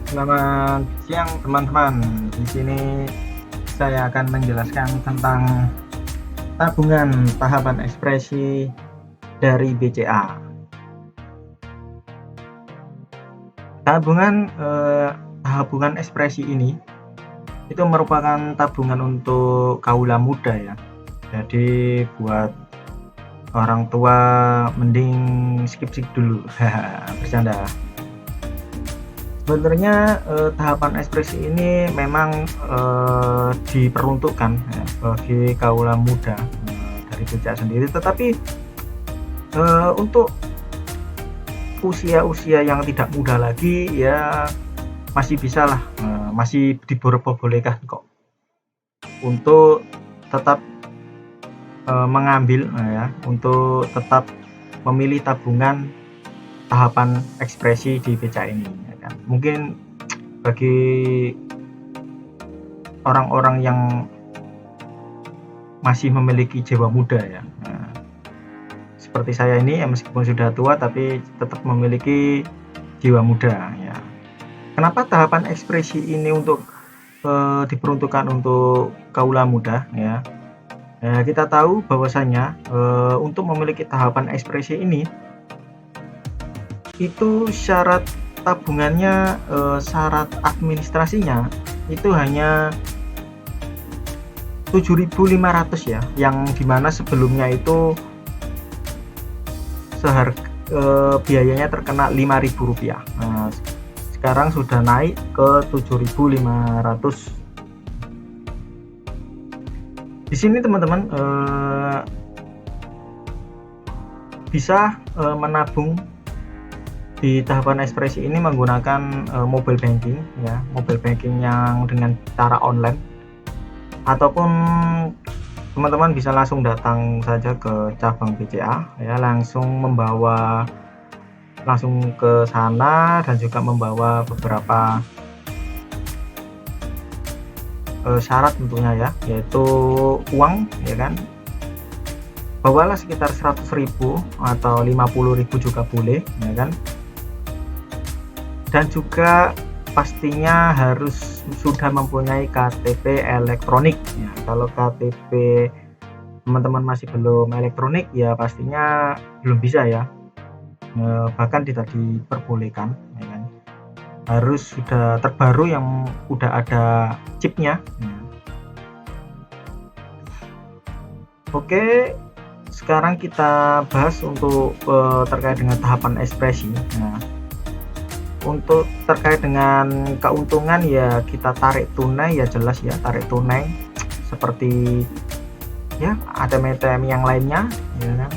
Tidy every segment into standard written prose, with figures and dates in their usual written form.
Selamat siang teman-teman. Di sini saya akan menjelaskan tentang tabungan tahapan ekspresi dari BCA. Tabungan ekspresi ini itu merupakan tabungan untuk kaula muda ya. Jadi buat orang tua mending skip dulu. Bercanda. Sebenarnya tahapan ekspresi ini memang diperuntukkan ya, bagi kaula muda dari BCA sendiri, tetapi untuk usia-usia yang tidak muda lagi ya masih bisa lah, masih diperbolehkan kok untuk tetap mengambil ya, untuk tetap memilih tabungan tahapan ekspresi di BCA ini ya kan. Mungkin bagi orang-orang yang masih memiliki jiwa muda ya, seperti saya ini ya, meskipun sudah tua tapi tetap memiliki jiwa muda ya. Kenapa tahapan ekspresi ini diperuntukkan untuk kaula muda ya? Kita tahu bahwasanya untuk memiliki tahapan ekspresi ini itu syarat tabungannya, syarat administrasinya itu hanya 7.500 ya, yang dimana sebelumnya itu biayanya terkena Rp5.000. Nah, sekarang sudah naik ke 7.500. Di sini teman-teman bisa menabung di tahapan ekspresi ini menggunakan mobile banking ya, mobile banking yang dengan cara online, ataupun teman-teman bisa langsung datang saja ke cabang BCA ya, langsung ke sana dan juga membawa beberapa syarat tentunya ya, yaitu uang ya kan, bawalah sekitar 100.000 atau 50.000 juga boleh ya kan, dan juga pastinya harus sudah mempunyai KTP elektronik ya. Kalau KTP teman-teman masih belum elektronik ya pastinya belum bisa ya, bahkan tidak diperbolehkan ya kan. Harus sudah terbaru yang udah ada chipnya. Oke, sekarang kita bahas untuk terkait dengan tahapan ekspresi. Nah, untuk terkait dengan keuntungan ya, kita tarik tunai ya, jelas ya, tarik tunai seperti ya ATM yang lainnya ya kan.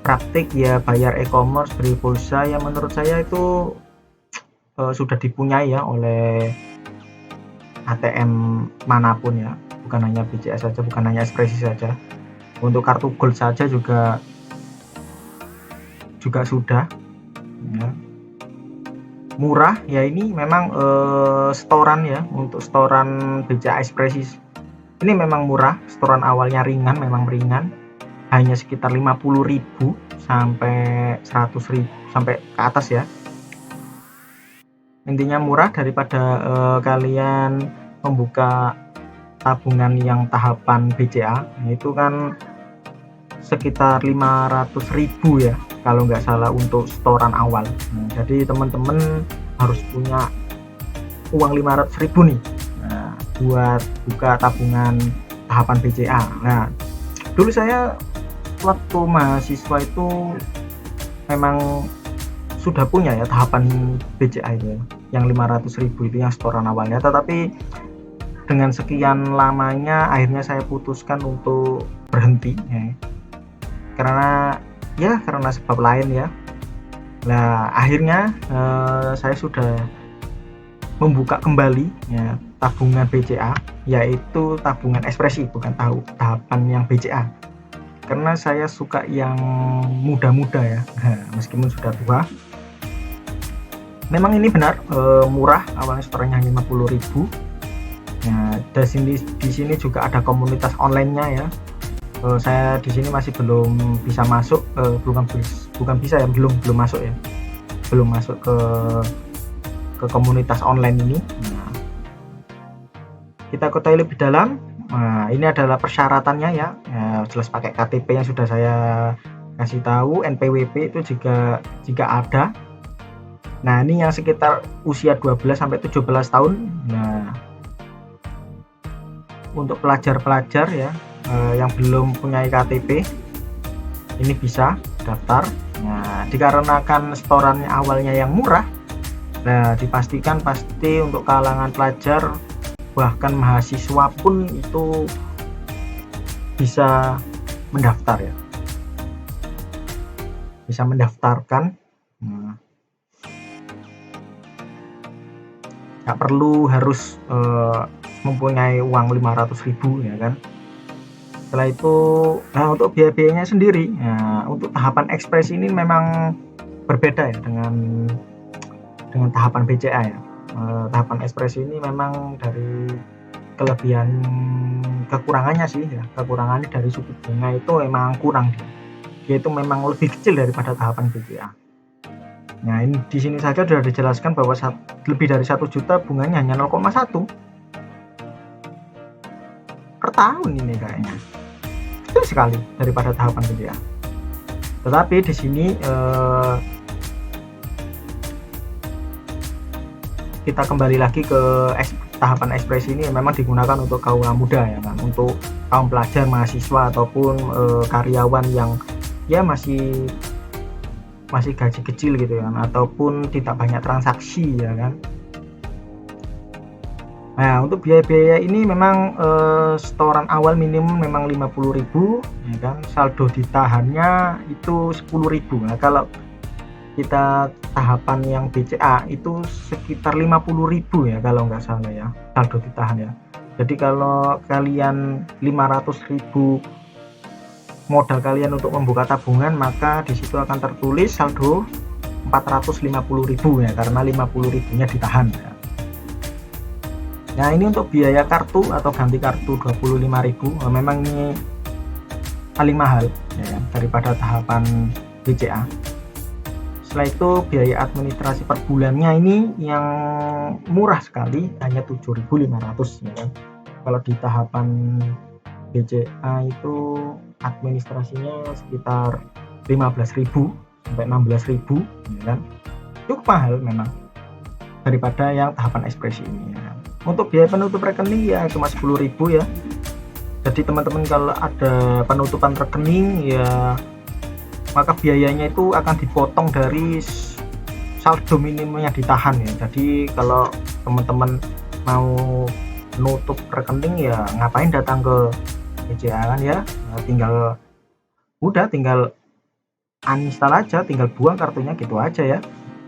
Praktik ya bayar e-commerce, beli pulsa ya, menurut saya itu sudah dipunyai ya oleh ATM manapun ya, bukan hanya BCA saja, bukan hanya ekspresi saja. Untuk kartu gold saja juga sudah ya. Murah ya, ini memang setoran ya, untuk setoran BCA ekspresi ini memang murah, setoran awalnya ringan, memang ringan, hanya sekitar 50.000 sampai 100.000 sampai ke atas ya. Intinya murah daripada kalian membuka tabungan yang tahapan BCA, itu kan sekitar 500.000 ya kalau nggak salah untuk setoran awal. Jadi teman-teman harus punya uang 500.000 nih buat buka tabungan tahapan BCA. Nah, dulu saya waktu mahasiswa itu memang sudah punya ya tahapan BCA itu yang 500.000 itu yang setoran awalnya, tetapi dengan sekian lamanya akhirnya saya putuskan untuk berhenti ya, karena sebab lain ya. Nah, akhirnya saya sudah membuka kembali ya tabungan BCA, yaitu tabungan ekspresi, bukan tahapan yang BCA, karena saya suka yang muda-muda ya. Meskipun sudah tua, memang ini benar murah, awalnya setorannya hanya 50.000. Nah, di sini juga ada komunitas online-nya ya. Saya di sini masih belum bisa masuk, belum masuk ya, belum masuk ke ke komunitas online ini. Nah, kita ketahui lebih dalam. Nah, ini adalah persyaratannya ya. Jelas pakai KTP yang sudah saya kasih tahu, NPWP itu jika ada. Nah, ini yang sekitar usia 12 sampai 17 tahun. Nah, untuk pelajar-pelajar ya yang belum punya KTP ini bisa daftar. Nah, dikarenakan setorannya awalnya yang murah, nah dipastikan pasti untuk kalangan pelajar bahkan mahasiswa pun itu bisa mendaftar ya, bisa mendaftarkan. Nah, nggak perlu harus mempunyai uang 500.000 ya kan. Setelah itu, nah untuk biaya-biayanya sendiri, nah untuk tahapan ekspresi ini memang berbeda ya dengan tahapan BCA ya. Tahapan ekspresi ini memang dari kelebihan kekurangannya sih ya, kekurangannya dari suku bunga itu memang kurang, dia itu memang lebih kecil daripada tahapan BCA. Nah, ini di sini saja sudah dijelaskan bahwa lebih dari 1 juta bunganya hanya 0,1 per tahun. Ini kayaknya kecil sekali daripada tahapan BCA. Tetapi di sini kita kembali lagi ke tahapan ekspresi ini memang digunakan untuk kaum muda ya kan, untuk kaum pelajar, mahasiswa ataupun karyawan yang ya masih gaji kecil gitu kan, ataupun tidak banyak transaksi ya kan. Nah, untuk biaya-biaya ini memang setoran awal minimum memang 50.000 ya kan, saldo ditahannya itu 10.000. Nah, kalau kita tahapan yang BCA itu sekitar 50.000 ya kalau nggak salah ya, saldo ditahan ya. Jadi kalau kalian 500.000 modal kalian untuk membuka tabungan, maka di situ akan tertulis saldo 450.000 ya, karena 50.000-nya ditahan ya. Nah, ini untuk biaya kartu atau ganti kartu 25.000, memang ini paling mahal ya daripada tahapan BCA. Setelah itu biaya administrasi per bulannya ini yang murah sekali, hanya 7.500 ya kan. Kalau di tahapan BCA itu administrasinya sekitar 15.000 sampai 16.000 ya kan. Cukup mahal memang daripada yang tahapan ekspresi ini ya. Untuk biaya penutup rekening ya cuma 10.000 ya. Jadi teman-teman kalau ada penutupan rekening ya, maka biayanya itu akan dipotong dari saldo minimum yang ditahan ya. Jadi kalau teman-teman mau nutup rekening ya ngapain datang ke BCA kan ya, tinggal uninstall aja, tinggal buang kartunya gitu aja ya.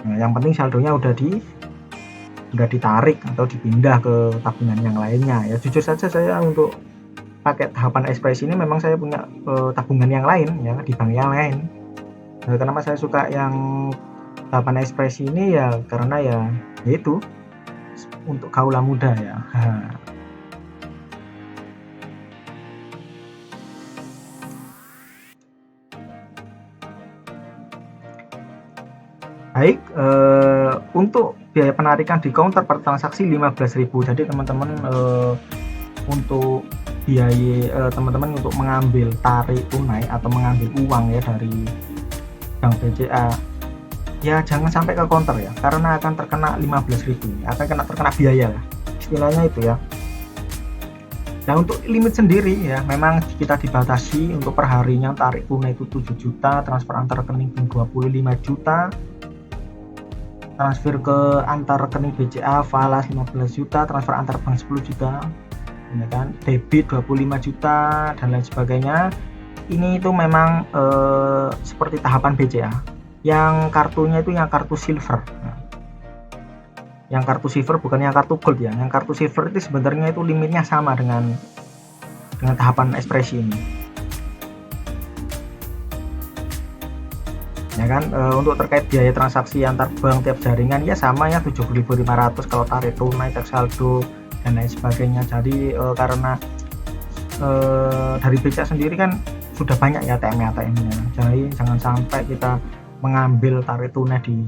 Nah, yang penting saldonya udah ditarik atau dipindah ke tabungan yang lainnya ya. Jujur saja saya untuk pakai tahapan ekspresi ini memang saya punya tabungan yang lain ya di bank yang lain. Nah, kenapa saya suka yang tahapan ekspresi ini ya karena ya itu untuk kaula muda ya. Baik, untuk biaya penarikan di counter per transaksi 15.000. Jadi teman-teman untuk biaya teman-teman untuk mengambil tarik tunai atau mengambil uang ya dari bank BCA ya jangan sampai ke counter ya, karena akan terkena 15.000, akan terkena biaya lah istilahnya itu ya. Nah, untuk limit sendiri ya memang kita dibatasi untuk perharinya tarik tunai itu 7 juta, transfer antar rekening 25 juta, transfer ke antar rekening BCA falas 15 juta, transfer antar bank 10 juta ya kan, debit 25 juta dan lain sebagainya. Ini itu memang seperti tahapan BCA yang kartunya itu yang kartu silver. Nah, yang kartu silver bukan yang kartu gold ya. Yang kartu silver itu sebenarnya itu limitnya sama dengan tahapan ekspresi ini ya kan. Untuk terkait biaya transaksi antar bank tiap jaringan ya sama ya 7.500 kalau tarik tunai, cek saldo dan lain sebagainya. Jadi karena dari BCA sendiri kan sudah banyak ya ATM-nya, jadi jangan sampai kita mengambil tarik tunai di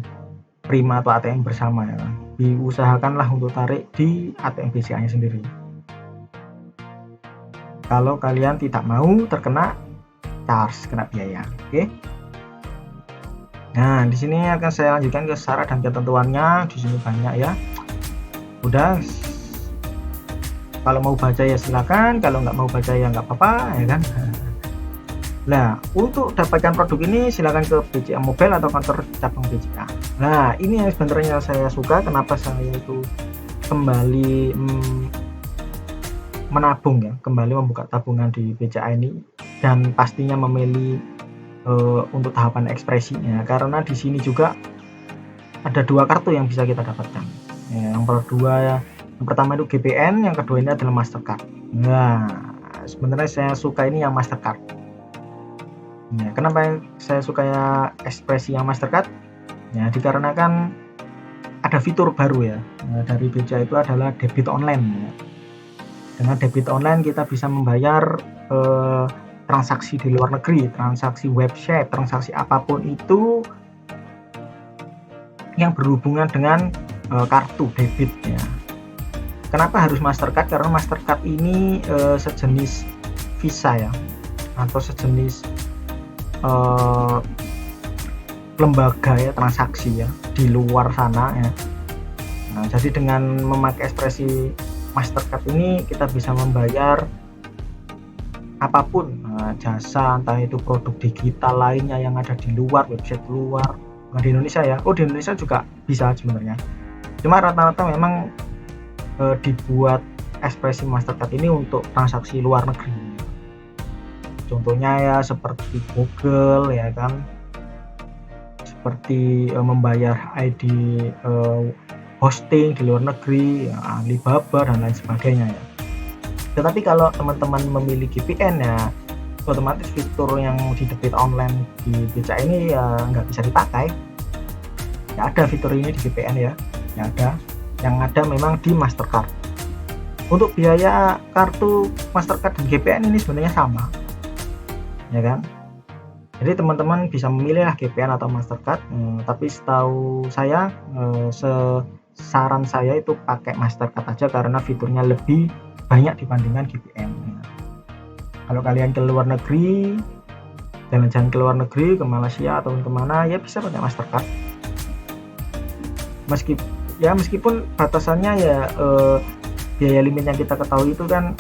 Prima atau ATM bersama ya kan. diusahakanlah untuk tarik di ATM BCA nya sendiri kalau kalian tidak mau terkena charge, kena biaya. Oke. Nah, di sini akan saya lanjutkan ke syarat dan ketentuannya. Di sini banyak ya. Udah, kalau mau baca ya silakan, kalau nggak mau baca ya nggak apa-apa, ya kan. Nah, untuk dapatkan produk ini silakan ke BCA Mobile atau kantor cabang BCA. Nah, ini yang sebenarnya saya suka, kenapa saya itu kembali menabung ya, kembali membuka tabungan di BCA ini, dan pastinya memilih untuk tahapan ekspresinya, karena di sini juga ada 2 kartu yang bisa kita dapatkan. Yang pertama itu GPN, yang kedua ini adalah Mastercard. Nah, sebenarnya saya suka ini yang Mastercard. Nah, kenapa saya suka ya ekspresi yang Mastercard? Ya, dikarenakan ada fitur baru ya dari BCA, itu adalah debit online. Ya. Dengan debit online kita bisa membayar transaksi di luar negeri, transaksi website, transaksi apapun itu yang berhubungan dengan kartu debit ya. Kenapa harus Mastercard? Karena Mastercard ini sejenis Visa ya, atau sejenis lembaga ya transaksi ya di luar sana ya. Nah, jadi dengan memakai ekspresi Mastercard ini kita bisa membayar apapun jasa, entah itu produk digital lainnya yang ada di luar, website luar, bukan di Indonesia ya. Oh, di Indonesia juga bisa sebenarnya, cuma rata-rata memang dibuat ekspresi Mastercard ini untuk transaksi luar negeri. Contohnya ya seperti Google ya kan, seperti membayar ID hosting di luar negeri ya, Alibaba dan lain sebagainya ya. Tetapi kalau teman-teman memilih GPN ya, otomatis fitur yang di debit online di BCA ini ya nggak bisa dipakai. Ya ada fitur ini di GPN ya, ya ada. Yang ada memang di Mastercard. Untuk biaya kartu Mastercard dan GPN ini sebenarnya sama, ya kan. Jadi teman-teman bisa memilih lah GPN atau Mastercard. Tapi setahu saya, saran saya itu pakai Mastercard aja karena fiturnya lebih banyak dibandingkan GPN. Kalau kalian ke luar negeri, jalan-jalan ke luar negeri, ke Malaysia atau kemana, ya bisa pakai Mastercard. Meskipun batasannya ya biaya limit yang kita ketahui itu kan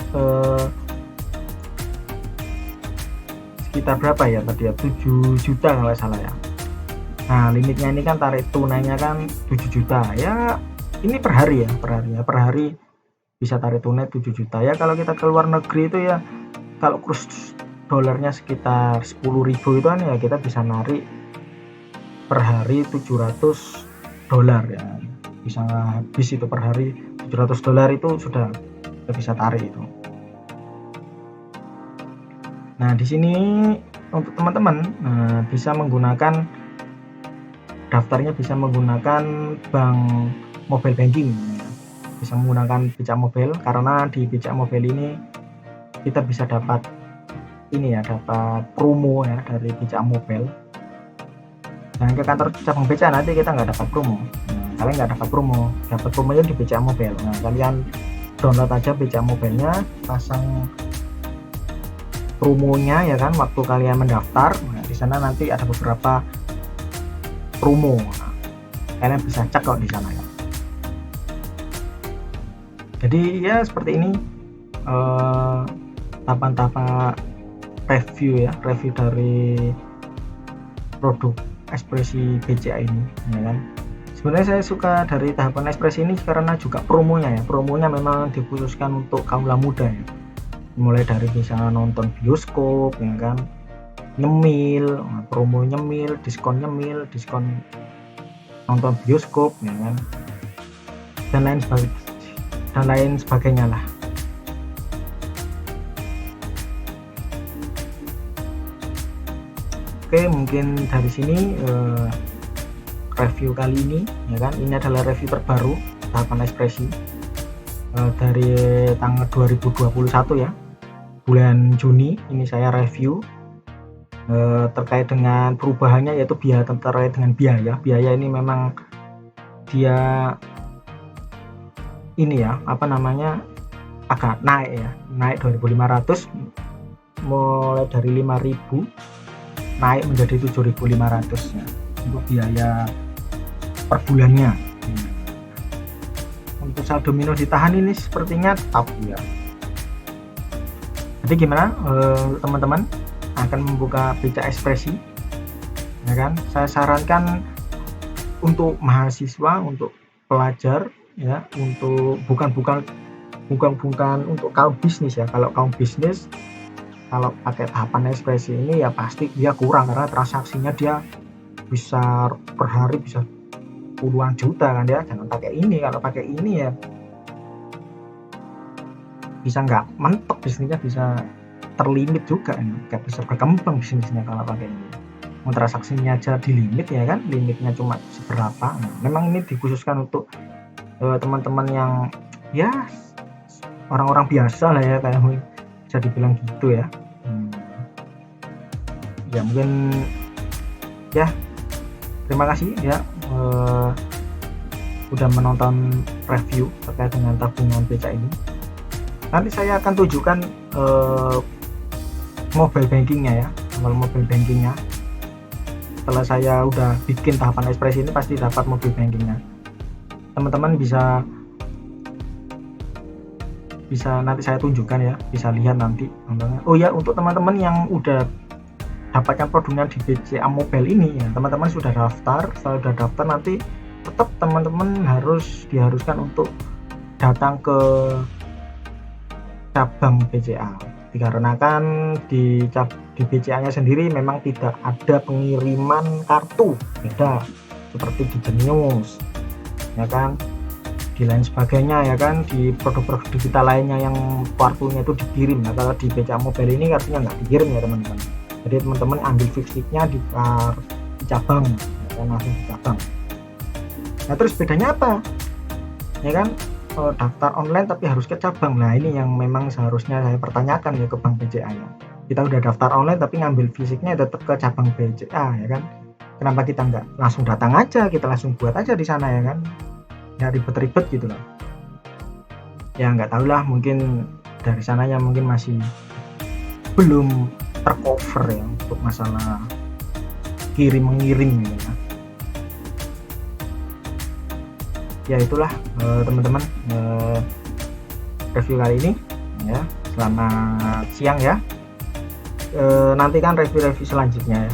sekitar berapa ya tadi ya, 7 juta kalau salah ya. Nah, limitnya ini kan tarik tunainya kan 7 juta ya, ini per hari per hari bisa tarik tunai 7 juta ya. Kalau kita ke luar negeri itu ya, kalau kurs dolarnya sekitar 10.000 itu kan ya, kita bisa narik per hari 700 dolar ya, bisa habis itu per hari 700 dolar itu sudah kita bisa tarik itu. Nah, di sini untuk teman-teman bisa menggunakan daftarnya, bisa menggunakan bank mobile banking, bisa menggunakan BCA Mobile, karena di BCA Mobile ini kita bisa dapat ini ya, dapat promo ya dari BCA Mobile. Dan ke kantor cabang BCA nanti kita nggak dapat promo. Kalian nggak dapat promo, dapat promonya di BCA Mobile. Nah, kalian download aja BCA Mobile-nya, pasang promonya ya kan waktu kalian mendaftar. Nah, di sana nanti ada beberapa promo. Nah, kalian bisa cek kok di sana ya. Jadi ya seperti ini tahapan-tahapan review dari produk ekspresi BCA ini ya kan. Sebenarnya saya suka dari tahapan ekspresi ini karena juga promonya ya, promonya memang dikhususkan untuk kaum muda ya, mulai dari bisa nonton bioskop ya kan, nyemil, promo nyemil, diskon nonton bioskop ya kan, dan lain sebagainya lah. Oke, mungkin dari sini review kali ini ya kan, ini adalah review terbaru tahapan ekspresi dari tanggal 2021 ya, bulan Juni ini saya review terkait dengan perubahannya, yaitu terkait dengan biaya ini memang dia ini ya, apa namanya, agak naik ya, naik 2.500, mulai dari 5.000 naik menjadi 7.500 ya, untuk biaya per bulannya. Untuk saldo minus ditahan ini sepertinya tetap ya. Jadi gimana teman-teman akan membuka BCA Ekspresi, ya kan? Saya sarankan untuk mahasiswa, untuk pelajar ya, untuk bukan untuk kaum bisnis ya. Kalau kaum bisnis, kalau pakai tahapan ekspresi ini ya pasti dia kurang, karena transaksinya dia bisa per hari bisa puluhan juta kan ya. Jangan pakai ini. Kalau pakai ini ya bisa nggak mentok bisnisnya, bisa terlimit juga, nggak bisa berkembang bisnisnya kalau pakai ini. Transaksinya aja di limit ya kan, limitnya cuma seberapa. Nah, memang ini dikhususkan untuk teman-teman yang ya orang-orang biasa lah ya, kayak bisa dibilang gitu ya. Ya mungkin ya, terima kasih ya udah menonton review terkait dengan tabungan BCA ini. Nanti saya akan tunjukkan mobile bankingnya ya, mobile bankingnya. Setelah saya udah bikin tahapan ekspresi ini pasti dapat mobile bankingnya. Teman-teman bisa nanti saya tunjukkan ya, bisa lihat nanti. Oh ya, untuk teman-teman yang udah dapatkan produknya di BCA Mobile ini ya, teman-teman sudah daftar. Setelah sudah daftar nanti tetap teman-teman diharuskan untuk datang ke cabang BCA, dikarenakan di BCA nya sendiri memang tidak ada pengiriman kartu, beda seperti di Jenius ya kan, di lain sebagainya ya kan, di produk-produk digital lainnya yang kartunya itu dikirim. Nah, kalau di BCA Mobile ini kartunya nggak dikirim ya teman-teman. Jadi teman-teman ambil fixitnya di cabang ya kan, langsung di cabang. Nah terus bedanya apa ya kan, daftar online tapi harus ke cabang. Nah ini yang memang seharusnya saya pertanyakan ya ke Bank BCA ya. Kita udah daftar online tapi ngambil fisiknya tetap ke cabang BCA ya kan. Kenapa kita nggak langsung datang aja, kita langsung buat aja di sana ya kan, ya ribet-ribet gitu loh ya. Nggak tahu lah, mungkin dari sananya mungkin masih belum tercover ya untuk masalah kirim-mengirim gitu ya. Ya itulah teman-teman review kali ini ya. Selamat siang ya. Nantikan review-review selanjutnya ya.